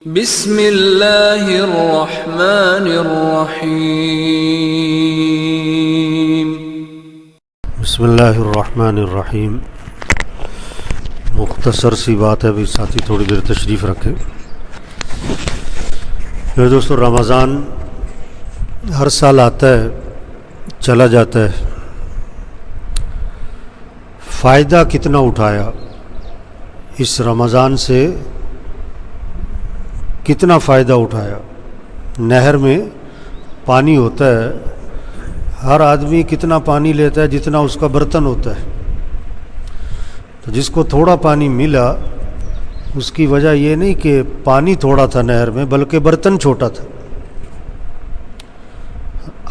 بسم اللہ الرحمن الرحیم۔ بسم اللہ الرحمن الرحیم۔ مختصر سی بات ہے بھی ساتھی تھوڑی دیر تشریف رکھیں۔ میرے دوستو، رمضان ہر سال آتا ہے چلا جاتا ہے، فائدہ کتنا اٹھایا اس رمضان سے، کتنا فائدہ اٹھایا۔ نہر میں پانی ہوتا ہے، ہر آدمی کتنا پانی لیتا ہے جتنا اس کا برتن ہوتا ہے، تو جس کو تھوڑا پانی ملا اس کی وجہ یہ نہیں کہ پانی تھوڑا تھا نہر میں، بلکہ برتن چھوٹا تھا۔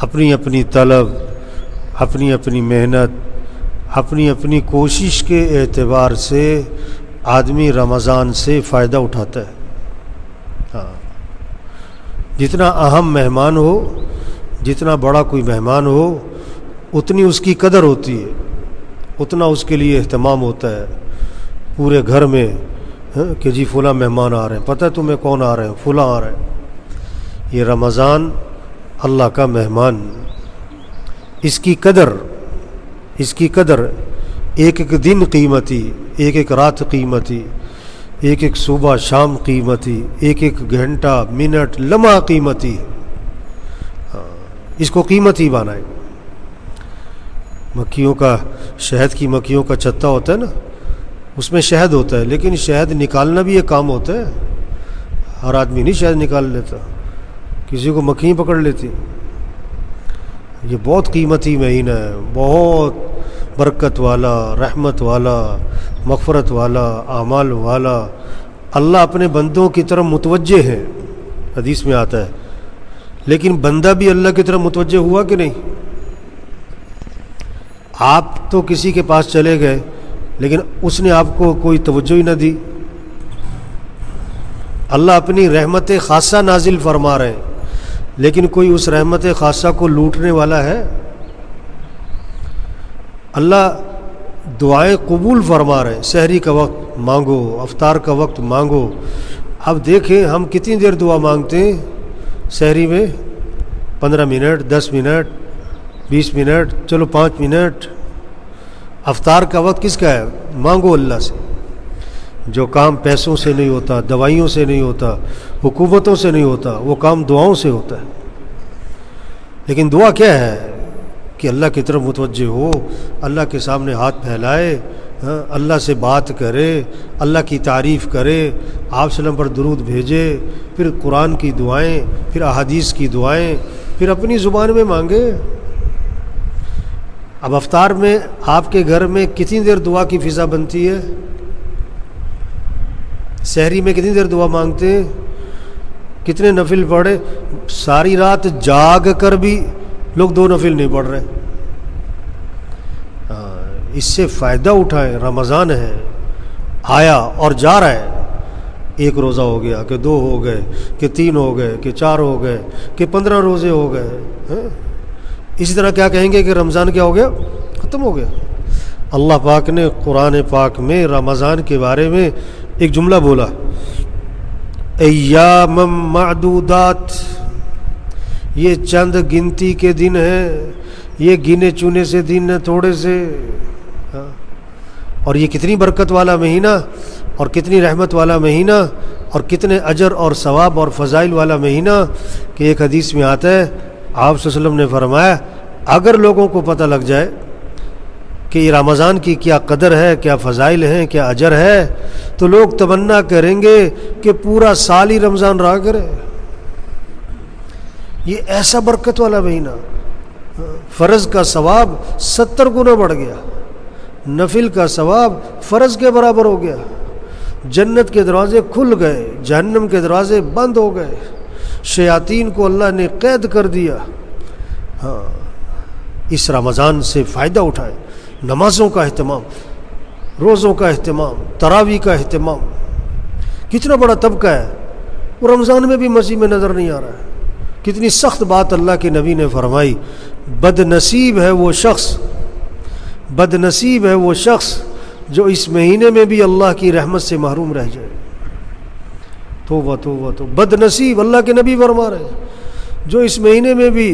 اپنی اپنی طلب، اپنی اپنی محنت، اپنی اپنی کوشش کے اعتبار سے آدمی رمضان سے فائدہ اٹھاتا ہے۔ جتنا اہم مہمان ہو، جتنا بڑا کوئی مہمان ہو، اتنی اس کی قدر ہوتی ہے، اتنا اس کے لیے اہتمام ہوتا ہے پورے گھر میں کہ جی فلاں مہمان آ رہے ہیں، پتہ ہے تمہیں کون آ رہے ہیں؟ فلاں آ رہے ہیں۔ یہ رمضان اللہ کا مہمان، اس کی قدر ایک ایک دن قیمتی، ایک ایک رات قیمتی، ایک ایک صبح شام قیمتی، ایک ایک گھنٹہ منٹ لمحہ قیمتی۔ اس کو قیمتی بنائے۔ مکھیوں کا، شہد کی مکھیوں کا چھتا ہوتا ہے نا، اس میں شہد ہوتا ہے، لیکن شہد نکالنا بھی ایک کام ہوتا ہے۔ ہر آدمی نہیں شہد نکال لیتا، کسی کو مکھی پکڑ لیتی۔ یہ بہت قیمتی مہینہ ہے، بہت برکت والا، رحمت والا، مغفرت والا، اعمال والا۔ اللہ اپنے بندوں کی طرف متوجہ ہے، حدیث میں آتا ہے، لیکن بندہ بھی اللہ کی طرف متوجہ ہوا کہ نہیں؟ آپ تو کسی کے پاس چلے گئے لیکن اس نے آپ کو کوئی توجہ ہی نہ دی۔ اللہ اپنی رحمت خاصہ نازل فرما رہے ہیں، لیکن کوئی اس رحمت خاصہ کو لوٹنے والا ہے؟ اللہ دعائیں قبول فرما رہے ہیں۔ سحری کا وقت مانگو، افطار کا وقت مانگو۔ اب دیکھیں ہم کتنی دیر دعا مانگتے ہیں سحری میں؟ 15 منٹ، 10 منٹ، 20 منٹ، چلو 5 منٹ۔ افطار کا وقت کس کا ہے؟ مانگو اللہ سے۔ جو کام پیسوں سے نہیں ہوتا، دوائیوں سے نہیں ہوتا، حکومتوں سے نہیں ہوتا، وہ کام دعاؤں سے ہوتا ہے۔ لیکن دعا کیا ہے؟ کہ اللہ کی طرف متوجہ ہو، اللہ کے سامنے ہاتھ پھیلائے، اللہ سے بات کرے، اللہ کی تعریف کرے، آپ صلی اللہ علیہ وسلم پر درود بھیجے، پھر قرآن کی دعائیں، پھر احادیث کی دعائیں، پھر اپنی زبان میں مانگے۔ اب افطار میں آپ کے گھر میں کتنی دیر دعا کی فضا بنتی ہے؟ سحری میں کتنی دیر دعا مانگتے ہیں؟ کتنے نفل پڑھے؟ ساری رات جاگ کر بھی لوگ 2 نفل نہیں پڑھ رہے۔ اس سے فائدہ اٹھائیں۔ رمضان ہے، آیا اور جا رہا ہے۔ 1 روزہ ہو گیا کہ 2 ہو گئے کہ 3 ہو گئے کہ 4 ہو گئے کہ 15 روزے ہو گئے۔ اسی طرح کیا کہیں گے کہ رمضان کیا ہو گیا؟ ختم ہو گیا۔ اللہ پاک نے قرآن پاک میں رمضان کے بارے میں ایک جملہ بولا، ایام معدودات، یہ چند گنتی کے دن ہیں، یہ گنے چنے سے دن ہیں، تھوڑے سے۔ اور یہ کتنی برکت والا مہینہ اور کتنی رحمت والا مہینہ اور کتنے اجر اور ثواب اور فضائل والا مہینہ کہ ایک حدیث میں آتا ہے، آپ صلی اللہ علیہ وسلم نے فرمایا اگر لوگوں کو پتہ لگ جائے کہ یہ رمضان کی کیا قدر ہے، کیا فضائل ہیں، کیا اجر ہے، تو لوگ تمنا کریں گے کہ پورا سال ہی رمضان رہا کرے۔ یہ ایسا برکت والا مہینہ، فرض کا ثواب 70 گنا بڑھ گیا، نفل کا ثواب فرض کے برابر ہو گیا، جنت کے دروازے کھل گئے، جہنم کے دروازے بند ہو گئے، شیاطین کو اللہ نے قید کر دیا۔ اس رمضان سے فائدہ اٹھائے۔ نمازوں کا اہتمام، روزوں کا اہتمام، تراویح کا اہتمام۔ کتنا بڑا طبقہ ہے وہ رمضان میں بھی مسجد میں نظر نہیں آ رہا ہے۔ کتنی سخت بات اللہ کے نبی نے فرمائی، بد نصیب ہے وہ شخص جو اس مہینے میں بھی اللہ کی رحمت سے محروم رہ جائے۔ توبہ توبہ تو بد نصیب، اللہ کے نبی فرما رہے ہیں، جو اس مہینے میں بھی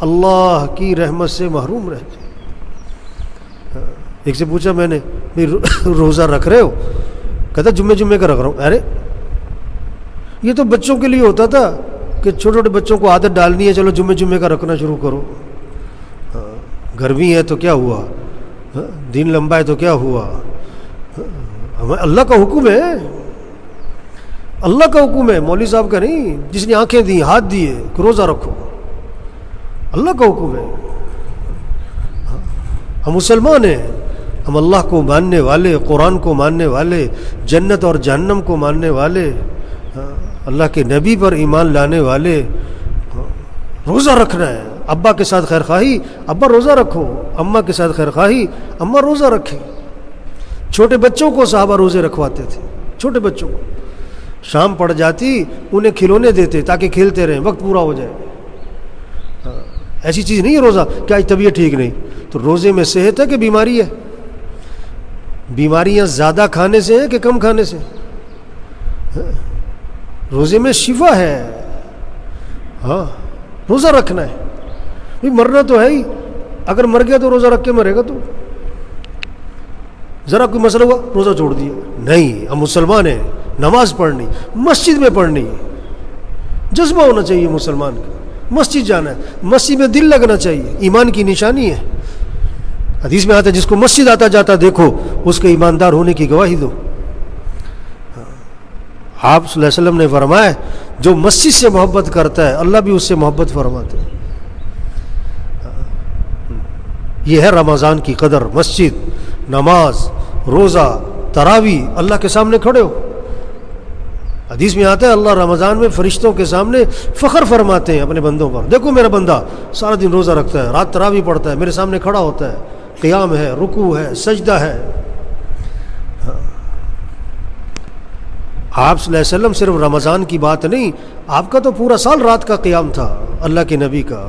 اللہ کی رحمت سے محروم رہتے۔ ایک سے پوچھا میں نے، روزہ رکھ رہے ہو؟ کہتا جمعے کا رکھ رہا ہوں۔ ارے یہ تو بچوں کے لیے ہوتا تھا کہ چھوٹے چھوٹے بچوں کو عادت ڈالنی ہے، چلو جمعے کا رکھنا شروع کرو۔ گرمی ہے تو کیا ہوا، دن لمبا ہے تو کیا ہوا، ہمیں اللہ کا حکم ہے، اللہ کا حکم ہے، مولوی صاحب کا نہیں، جس نے آنکھیں دی ہاتھ دیے کہ روزہ رکھو، اللہ کا حکم ہے۔ ہم مسلمان ہیں، ہم اللہ کو ماننے والے، قرآن کو ماننے والے، جنت اور جہنم کو ماننے والے، اللہ کے نبی پر ایمان لانے والے، روزہ رکھنا ہے۔ ابا کے ساتھ خیر خواہی، ابا روزہ رکھو، اماں کے ساتھ خیر خواہی، اماں روزہ رکھیں۔ چھوٹے بچوں کو صحابہ روزے رکھواتے تھے، چھوٹے بچوں کو شام پڑ جاتی انہیں کھلونے دیتے تاکہ کھیلتے رہیں، وقت پورا ہو جائے۔ ایسی چیز نہیں ہے روزہ کہ آج طبیعت ٹھیک نہیں، تو روزے میں صحت ہے کہ بیماری ہے؟ بیماریاں زیادہ کھانے سے ہیں کہ کم کھانے سے؟ روزے میں شفا ہے۔ ہاں روزہ رکھنا ہے، مرنا تو ہے ہی، اگر مر گیا تو روزہ رکھ کے مرے گا تو؟ ذرا کوئی مسئلہ ہوا روزہ چھوڑ دیا؟ نہیں، ہم مسلمان ہیں، نماز پڑھنی، مسجد میں پڑھنی، جذبہ ہونا چاہیے مسلمان کا، مسجد جانا ہے، مسجد میں دل لگنا چاہیے، ایمان کی نشانی ہے۔ حدیث میں آتا ہے جس کو مسجد آتا جاتا دیکھو اس کے ایماندار ہونے کی گواہی دو۔ آپ صلی اللہ علیہ وسلم نے فرمایا جو مسجد سے محبت کرتا ہے اللہ بھی اس سے محبت فرماتے ہیں۔ یہ ہے رمضان کی قدر، مسجد، نماز، روزہ، تراویح، اللہ کے سامنے کھڑے ہو۔ حدیث میں آتا ہے اللہ رمضان میں فرشتوں کے سامنے فخر فرماتے ہیں اپنے بندوں پر، دیکھو میرا بندہ سارا دن روزہ رکھتا ہے، رات تراویح پڑھتا ہے، میرے سامنے کھڑا ہوتا ہے، قیام ہے، رکوع ہے، سجدہ ہے۔ آپ صلی اللہ علیہ وسلم صرف رمضان کی بات نہیں، آپ کا تو پورا سال رات کا قیام تھا اللہ کے نبی کا،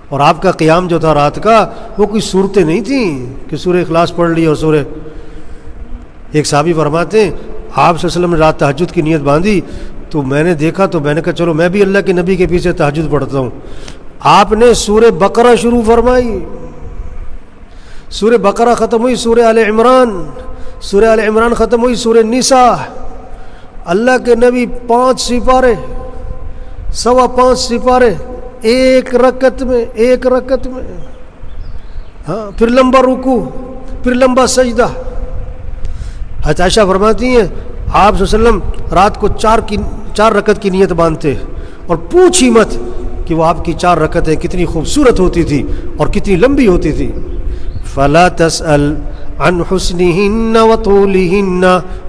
اور آپ کا قیام جو تھا رات کا وہ کوئی صورتیں نہیں تھیں کہ سورہ اخلاص پڑھ لی اور سورہ۔ ایک صحابی فرماتے ہیں آپ صلی اللہ علیہ وسلم نے رات تہجد کی نیت باندھی تو میں نے دیکھا تو میں نے کہا چلو میں بھی اللہ کے نبی کے پیچھے تہجد پڑھتا ہوں۔ آپ نے سورہ بقرہ شروع فرمائی، سورہ بقرہ ختم ہوئی سورہ آل عمران، سورہ آل عمران ختم ہوئی سورہ نساء۔ اللہ کے نبی 5 سپارے، 5.25 سپارے ایک رکعت میں، ہاں، پھر لمبا رکوع، پھر لمبا سجدہ۔ حضرت عائشہ فرماتی ہیں آپ صلی اللہ علیہ وسلم رات کو 4 رکعت کی نیت باندھتے، اور پوچھی مت کہ وہ آپ کی 4 رکعتیں کتنی خوبصورت ہوتی تھی اور کتنی لمبی ہوتی تھی۔ فلا تسأل عن حسنہن وطولہن،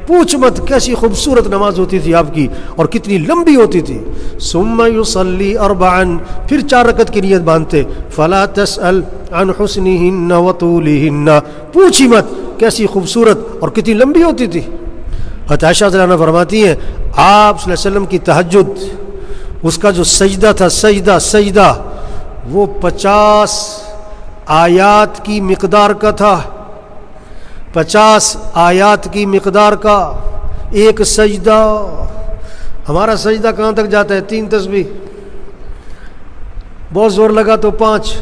پوچھ مت کیسی خوبصورت نماز ہوتی تھی آپ کی اور کتنی لمبی ہوتی تھی۔ ثم یصلی 4، پھر 4 رکعت کی نیت باندھتے۔ فلا تسأل عن حسنہن وطولہن، پوچھی مت کیسی خوبصورت اور کتنی لمبی ہوتی تھی۔ حضرت عائشہ رضی اللہ عنہا فرماتی ہیں آپ صلی اللہ علیہ وسلم کی تہجد، اس کا جو سجدہ تھا، سجدہ وہ 50 آیات کی مقدار کا تھا، 50 آیات کی مقدار کا ایک سجدہ۔ ہمارا سجدہ کہاں تک جاتا ہے؟ 3 تسبیح، بہت زور لگا تو 5،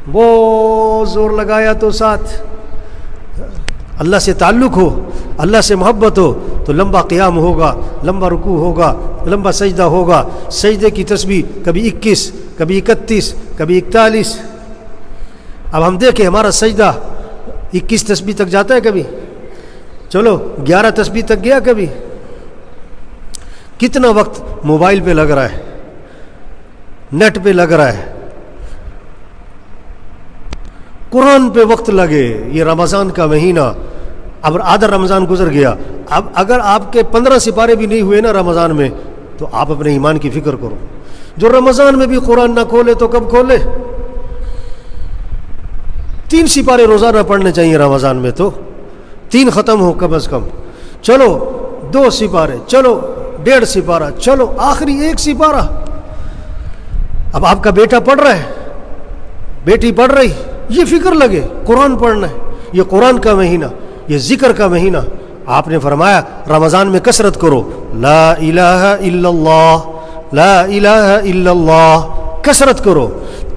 بہت زور لگایا تو 7۔ اللہ سے تعلق ہو، اللہ سے محبت ہو تو لمبا قیام ہوگا، لمبا رکوع ہوگا، لمبا سجدہ ہوگا۔ سجدے کی تسبیح کبھی 21، کبھی 31، کبھی 41۔ اب ہم دیکھیں ہمارا سجدہ 21 تسبیح تک جاتا ہے کبھی؟ چلو 11 تسبیح تک گیا کبھی؟ کتنا وقت موبائل پہ لگ رہا ہے، نیٹ پہ لگ رہا ہے، قرآن پہ وقت لگے۔ یہ رمضان کا مہینہ، اب آدھا رمضان گزر گیا، اب اگر آپ کے 15 سپارے بھی نہیں ہوئے نا رمضان میں تو آپ اپنے ایمان کی فکر کرو۔ جو رمضان میں بھی قرآن نہ کھولے تو کب کھولے؟ 3 سپارے روزانہ پڑھنے چاہیے رمضان میں، تو 3 ختم ہو کم از کم، چلو 2 سپارے، چلو 1.5 سپارہ، چلو آخری 1 سپارہ۔ اب آپ کا بیٹا پڑھ رہا ہے، بیٹی پڑھ رہی، یہ فکر لگے قرآن پڑھنا ہے، یہ قرآن کا مہینہ، یہ ذکر کا مہینہ، آپ نے فرمایا رمضان میں کثرت کرو لا الہ الا اللہ، لا الہ الا اللہ، کثرت کرو۔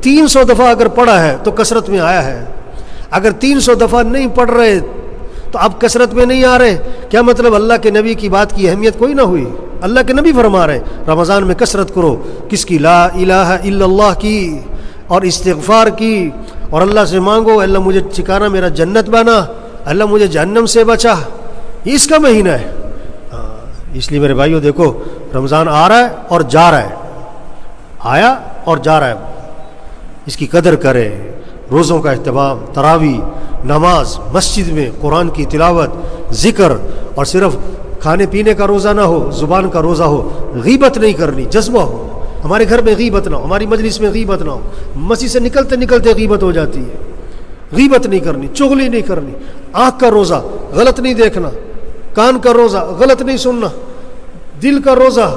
300 دفعہ اگر پڑھا ہے تو کثرت میں آیا ہے، اگر 300 دفعہ نہیں پڑھ رہے تو اب کثرت میں نہیں آ رہے، کیا مطلب اللہ کے نبی کی بات کی اہمیت کوئی نہ ہوئی؟ اللہ کے نبی فرما رہے رمضان میں کثرت کرو، کس کی؟ لا الہ الا اللہ کی اور استغفار کی، اور اللہ سے مانگو اللہ مجھے ٹھکانہ میرا جنت بنا، اللہ مجھے جہنم سے بچا۔ یہ اس کا مہینہ ہے۔ اس لیے میرے بھائیوں دیکھو رمضان آ رہا ہے اور جا رہا ہے، آیا اور جا رہا ہے، اس کی قدر کرے۔ روزوں کا اہتمام، تراویح، نماز، مسجد میں قرآن کی تلاوت، ذکر، اور صرف کھانے پینے کا روزہ نہ ہو، زبان کا روزہ ہو، غیبت نہیں کرنی، جذبہ ہو، ہمارے گھر میں غیبت نہ ہو، ہماری مجلس میں غیبت نہ ہو، مسجد سے نکلتے نکلتے غیبت ہو جاتی ہے، غیبت نہیں کرنی، چغلی نہیں کرنی، آنکھ کا روزہ غلط نہیں دیکھنا، کان کا روزہ غلط نہیں سننا، دل کا روزہ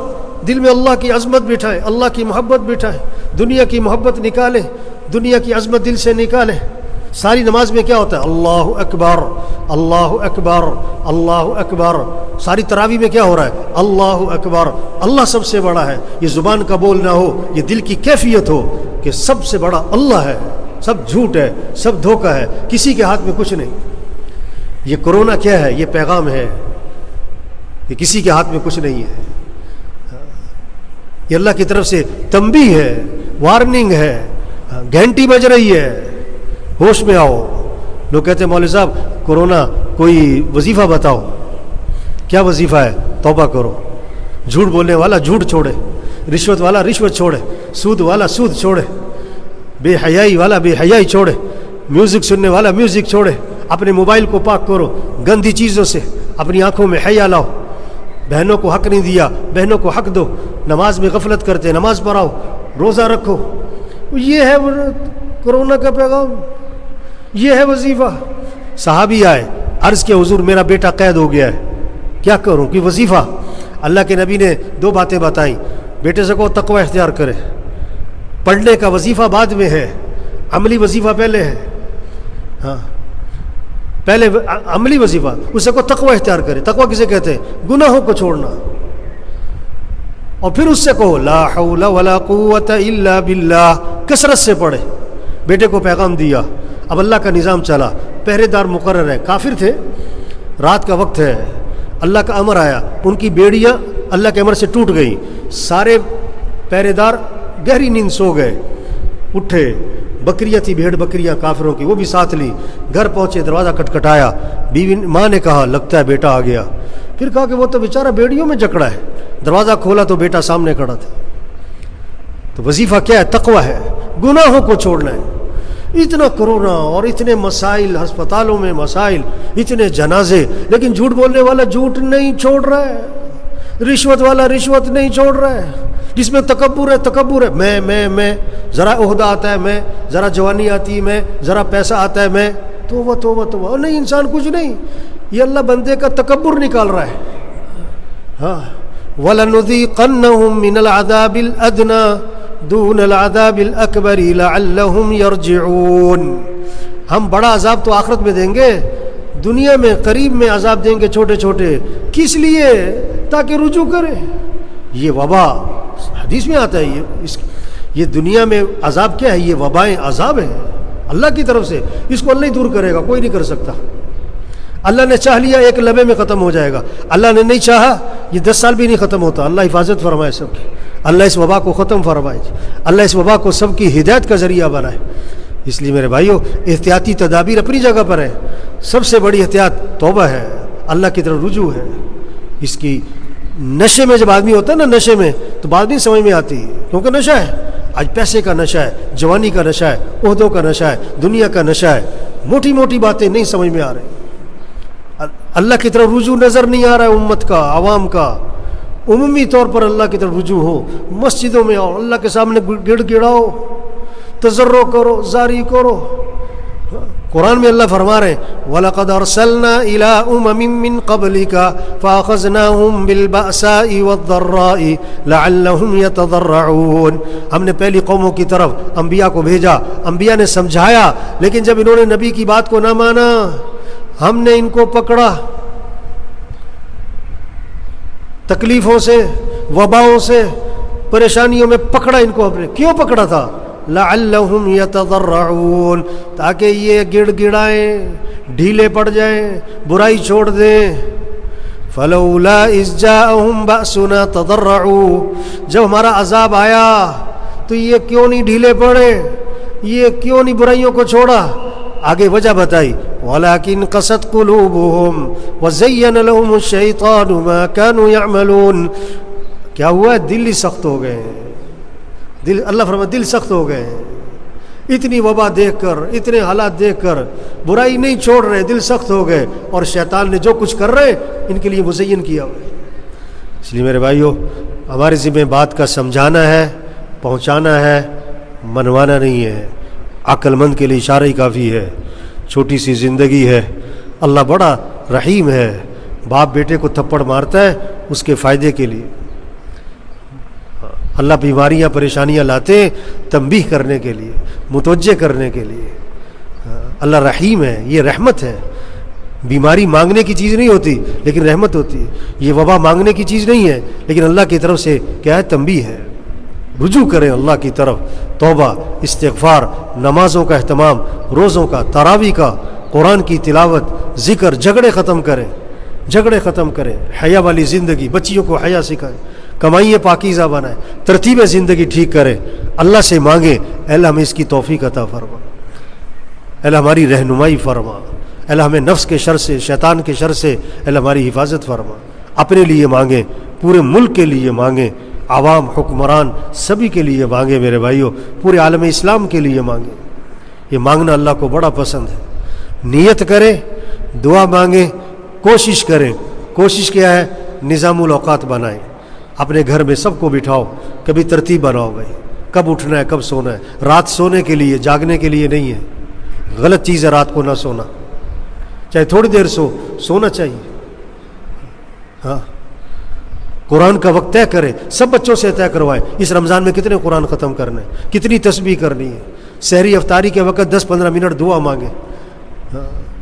دل میں اللہ کی عظمت بٹھائے، اللہ کی محبت بٹھائے، دنیا کی محبت نکالے، دنیا کی عظمت دل سے نکالے۔ ساری نماز میں کیا ہوتا ہے؟ اللہ اکبر، اللہ اکبر، اللہ اکبر۔ ساری تراویح میں کیا ہو رہا ہے؟ اللہ اکبر، اللہ سب سے بڑا ہے۔ یہ زبان کا بول نہ ہو، یہ دل کی کیفیت ہو کہ سب سے بڑا اللہ ہے، سب جھوٹ ہے، سب دھوکہ ہے، کسی کے ہاتھ میں کچھ نہیں۔ یہ کورونا کیا ہے؟ یہ پیغام ہے کہ کسی کے ہاتھ میں کچھ نہیں ہے، یہ اللہ کی طرف سے تنبیہ ہے، وارننگ ہے، گھنٹی بج رہی ہے، ہوش میں آؤ۔ لوگ کہتے ہیں مولوی صاحب کورونا کوئی وظیفہ بتاؤ۔ کیا وظیفہ ہے؟ توبہ کرو۔ جھوٹ بولنے والا جھوٹ چھوڑے، رشوت والا رشوت چھوڑے، سود والا سود چھوڑے، بے حیائی والا بے حیائی چھوڑے، میوزک سننے والا میوزک چھوڑے، اپنے موبائل کو پاک کرو گندی چیزوں سے، اپنی آنکھوں میں حیا لاؤ۔ بہنوں کو حق نہیں دیا، بہنوں کو حق دو۔ نماز میں غفلت کرتے، نماز پڑھاؤ، روزہ رکھو۔ یہ ہے کورونا کا پیغام، یہ ہے وظیفہ۔ صحابی آئے، عرض کیا حضور میرا بیٹا قید ہو گیا ہے، کیا کروں؟ کہ وظیفہ اللہ کے نبی نے 2 باتیں بتائیں، بیٹے سے کہو تقوی اختیار کرے، پڑھنے کا وظیفہ بعد میں ہے، عملی وظیفہ پہلے ہے۔ ہاں پہلے عملی وظیفہ، اسے کو تقوی اختیار کرے۔ تقوی کسے کہتے ہیں؟ گناہوں کو چھوڑنا۔ اور پھر اس سے کہو لا حول ولا قوت الا باللہ، کثرت سے پڑھے۔ بیٹے کو پیغام دیا، اب اللہ کا نظام چلا، پہرے دار مقرر ہے۔ کافر تھے، رات کا وقت ہے، اللہ کا امر آیا، ان کی بیڑیاں اللہ کے امر سے ٹوٹ گئیں، سارے پہرے دار گہری نیند سو گئے، اٹھے، بکریاں تھی، بھیڑ بکریاں کافروں کی، وہ بھی ساتھ لی، گھر پہنچے، دروازہ کٹکھٹایا، بیوی ماں نے کہا لگتا ہے بیٹا آ گیا۔ پھر کہا کہ وہ تو بیچارہ بیڑیوں میں جکڑا ہے۔ دروازہ کھولا تو بیٹا سامنے کھڑا تھا۔ تو وظیفہ کیا ہے؟ تقوی ہے، گناہوں کو چھوڑنا ہے۔ اتنا کرونا اور اتنے مسائل، ہسپتالوں میں مسائل، اتنے جنازے، لیکن جھوٹ بولنے والا جھوٹ نہیں چھوڑ رہا ہے، رشوت والا رشوت نہیں چھوڑ رہا ہے، جس میں تکبر ہے تکبر ہے، میں ذرا عہدہ آتا ہے میں، ذرا جوانی آتی ہے میں، ذرا پیسہ آتا ہے میں، توبہ توبہ توبہ۔ اور نہیں، انسان کچھ نہیں، یہ اللہ بندے کا تکبر نکال رہا ہے۔ ہاں وَلَنُذِيقَنَّهُم مِّنَ الْعَذَابِ الْأَدْنَىٰ دُونَ الْعَذَابِ الْأَكْبَرِ لَعَلَّهُمْ يَرْجِعُونَ۔ ہم بڑا عذاب تو آخرت میں دیں گے، دنیا میں قریب میں عذاب دیں گے چھوٹے چھوٹے، کس لیے؟ تاکہ رجوع کرے۔ یہ وبا حدیث میں آتا ہے، یہ دنیا میں عذاب کیا ہے؟ یہ وبائیں عذاب ہے اللہ کی طرف سے، اس کو اللہ ہی دور کرے گا، کوئی نہیں کر سکتا۔ اللہ نے چاہ لیا 1 لمحے میں ختم ہو جائے گا، اللہ نے نہیں چاہا یہ 10 سال بھی نہیں ختم ہوتا۔ اللہ حفاظت فرمائے سب کی، اللہ اس وبا کو ختم فرمائے، اللہ اس وبا کو سب کی ہدایت کا ذریعہ بنائے۔ اس لیے میرے بھائیوں احتیاطی تدابیر اپنی جگہ پر ہیں، سب سے بڑی احتیاط توبہ ہے، اللہ کی طرف رجوع ہے۔ اس کی نشے میں جب آدمی ہوتا ہے نا، نشے میں تو بات نہیں سمجھ میں آتی، کیونکہ نشہ ہے، آج پیسے کا نشہ ہے، جوانی کا نشہ ہے، عہدوں کا نشہ ہے، دنیا کا نشہ ہے، موٹی موٹی باتیں نہیں سمجھ میں آ رہی، اللہ کی طرف رجوع نظر نہیں آ رہا ہے امت کا، عوام کا۔ عمومی طور پر اللہ کی طرف رجوع ہو، مسجدوں میں آؤ، اللہ کے سامنے گڑ گڑاؤ، تضرع کرو، زاری کرو۔ قرآن میں اللہ فرما رہے ہیں وَلَقَدْ أَرْسَلْنَا إِلَىٰ أُمَمٍ مِّن قَبْلِكَ فَأَخَذْنَاهُمْ بِالْبَأْسَاءِ وَالضَّرَّاءِ لَعَلَّهُمْ يَتَضَرَّعُونَ۔ ہم نے پہلی قوموں کی طرف انبیاء کو بھیجا، انبیاء نے سمجھایا، لیکن جب انہوں نے نبی کی بات کو نہ مانا، ہم نے ان کو پکڑا، تکلیفوں سے، وباؤں سے، پریشانیوں میں پکڑا ان کو اپنے. کیوں پکڑا تھا؟ لعلہم یتضرعون، تاکہ یہ گڑ گڑائیں، ڈھیلے پڑ جائیں، برائی چھوڑ دیں. فلولا اذ جاءہم بأسنا تضرعوا، جب ہمارا عذاب آیا تو یہ کیوں نہیں ڈھیلے پڑے، یہ کیوں نہیں برائیوں کو چھوڑا؟ آگے وجہ بتائی. وَلَكِنْ قَسَتْ قُلُوبُهُمْ وَزَيَّنَ لَهُمُ الشَّيْطَانُ مَا كَانُوا يَعْمَلُونَ. کیا ہوا ہے؟ دل ہی سخت ہو گئے ہیں. دل، اللہ فرماتا دل سخت ہو گئے ہیں. اتنی وبا دیکھ کر، اتنے حالات دیکھ کر برائی نہیں چھوڑ رہے، دل سخت ہو گئے. اور شیطان نے جو کچھ کر رہے ان کے لیے مزین کیا ہوا ہے. اس لیے میرے بھائیو، ہمارے ذمہ بات کا سمجھانا ہے، پہنچانا ہے، منوانا نہیں ہے. عقل مند کے لیے اشارہ ہی کافی ہے. چھوٹی سی زندگی ہے. اللہ بڑا رحیم ہے. باپ بیٹے کو تھپڑ مارتا ہے اس کے فائدے کے لیے. اللہ بیماریاں پریشانیاں لاتے ہیں تنبیہ کرنے کے لیے، متوجہ کرنے کے لیے. اللہ رحیم ہے، یہ رحمت ہے. بیماری مانگنے کی چیز نہیں ہوتی لیکن رحمت ہوتی ہے. یہ وبا مانگنے کی چیز نہیں ہے لیکن اللہ کی طرف سے کیا ہے؟ تنبیہ ہے. رجوع کریں اللہ کی طرف، توبہ، استغفار، نمازوں کا اہتمام، روزوں کا، تراویح کا، قرآن کی تلاوت، ذکر، جھگڑے ختم کریں، جھگڑے ختم کریں. حیا والی زندگی، بچیوں کو حیا سکھائیں، کمائیے پاکیزہ بنائیں، ترتیب زندگی ٹھیک کریں. اللہ سے مانگیں اے اللہ ہمیں اس کی توفیق عطا فرما، اے اللہ ہماری رہنمائی فرما، اے اللہ ہمیں نفس کے شر سے، شیطان کے شر سے اے اللہ ہماری حفاظت فرما. اپنے لیے مانگیں، پورے ملک کے لیے مانگیں، عوام، حکمران سبھی کے لیے مانگیں. میرے بھائیوں، پورے عالم اسلام کے لیے مانگیں. یہ مانگنا اللہ کو بڑا پسند ہے. نیت کریں، دعا مانگیں، کوشش کریں. کوشش کیا ہے؟ نظام الاوقات بنائیں. اپنے گھر میں سب کو بٹھاؤ، کبھی ترتیب بناؤ بھائی، کب اٹھنا ہے، کب سونا ہے. رات سونے کے لیے، جاگنے کے لیے نہیں ہے. غلط چیز ہے رات کو نہ سونا. چاہے تھوڑی دیر سونا چاہیے. ہاں، قرآن کا وقت طے کرے، سب بچوں سے طے کروائے اس رمضان میں کتنے قرآن ختم کرنے، کتنی تسبیح کرنی ہے. سحری افطاری کے وقت 10-15 منٹ دعا مانگے.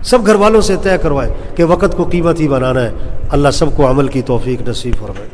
سب گھر والوں سے طے کروائے کہ وقت کو قیمتی بنانا ہے. اللہ سب کو عمل کی توفیق نصیب فرمائے.